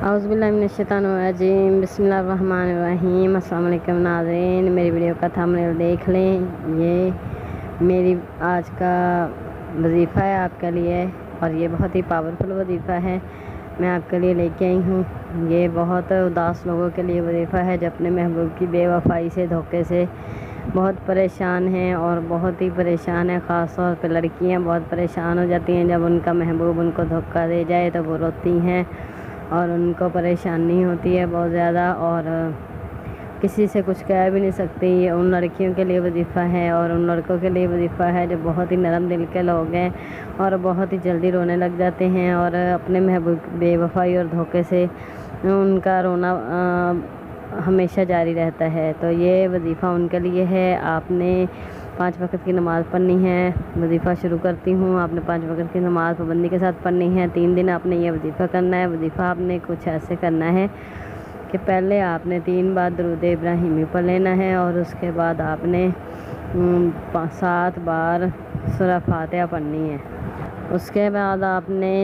اعوذ باللہ من الشیطان الرجیم، بسم اللہ الرحمن الرحیم۔ السلام علیکم ناظرین، میری ویڈیو کا تھمبنیل دیکھ لیں۔ یہ میری آج کا وظیفہ ہے آپ کے لیے، اور یہ بہت ہی پاورفل وظیفہ ہے، میں آپ کے لیے لے کے آئی ہوں۔ یہ بہت اداس لوگوں کے لیے وظیفہ ہے جو اپنے محبوب کی بے وفائی سے، دھوکے سے بہت پریشان ہیں، اور بہت ہی پریشان ہیں۔ خاص طور پہ لڑکیاں بہت پریشان ہو جاتی ہیں جب ان کا محبوب ان کو دھوکہ دے جائے، تو وہ روتی ہیں اور ان کو پریشانی ہوتی ہے بہت زیادہ، اور کسی سے کچھ کہہ بھی نہیں سکتی۔ یہ ان لڑکیوں کے لیے وظیفہ ہے اور ان لڑکوں کے لیے وظیفہ ہے جو بہت ہی نرم دل کے لوگ ہیں اور بہت ہی جلدی رونے لگ جاتے ہیں، اور اپنے محبوب کی بے وفائی اور دھوکے سے ان کا رونا ہمیشہ جاری رہتا ہے۔ تو یہ وظیفہ ان کے لیے ہے۔ آپ نے 5 وقت کی نماز پڑھنی ہے۔ وظیفہ شروع کرتی ہوں۔ آپ نے 5 وقت کی نماز پابندی کے ساتھ پڑھنی ہے۔ 3 دن آپ نے یہ وظیفہ کرنا ہے۔ وظیفہ آپ نے کچھ ایسے کرنا ہے کہ پہلے آپ نے 3 بار درود ابراہیمی پڑھ لینا ہے، اور اس کے بعد آپ نے 7 بار سورہ فاتحہ پڑھنی ہے۔ اس کے بعد آپ نے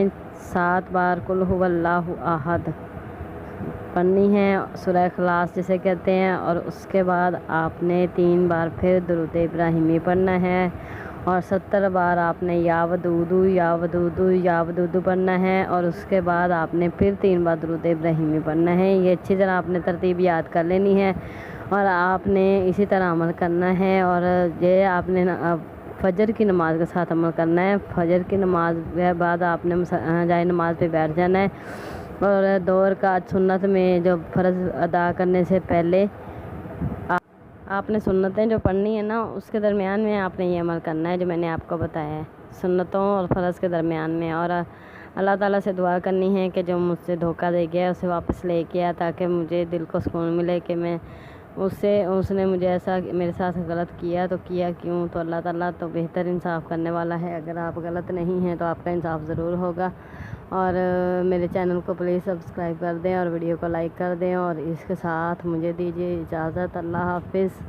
7 بار قل ھو اللہ احد پڑھنی ہے، سورہ اخلاص جسے کہتے ہیں، اور اس کے بعد آپ نے 3 بار پھر درود ابراہیمی پڑھنا ہے، اور 70 بار آپ نے یا ودودو یا ودودو یا ودودو پڑھنا ہے، اور اس کے بعد آپ نے پھر 3 بار درود ابراہیمی پڑھنا ہے۔ یہ اچھی طرح آپ نے ترتیب یاد کر لینی ہے، اور آپ نے اسی طرح عمل کرنا ہے، اور یہ آپ نے فجر کی نماز کے ساتھ عمل کرنا ہے۔ فجر کی نماز کے بعد آپ نے جائے نماز پہ بیٹھ جانا ہے، اور 2 رکعت سنت میں جو فرض ادا کرنے سے پہلے آپ نے سنتیں جو پڑھنی ہے نا، اس کے درمیان میں آپ نے یہ عمل کرنا ہے جو میں نے آپ کو بتایا ہے، سنتوں اور فرض کے درمیان میں۔ اور اللہ تعالیٰ سے دعا کرنی ہے کہ جو مجھ سے دھوکہ دے گیا اسے واپس لے کے آیا، تاکہ مجھے دل کو سکون ملے کہ میں اس نے مجھے ایسا میرے ساتھ غلط کیا تو کیا کیوں۔ تو اللہ تعالیٰ تو بہتر انصاف کرنے والا ہے۔ اگر آپ غلط نہیں ہیں تو آپ کا انصاف ضرور ہوگا، اور میرے چینل کو پلیز سبسکرائب کر دیں اور ویڈیو کو لائک کر دیں، اور اس کے ساتھ مجھے دیجیے اجازت۔ اللہ حافظ۔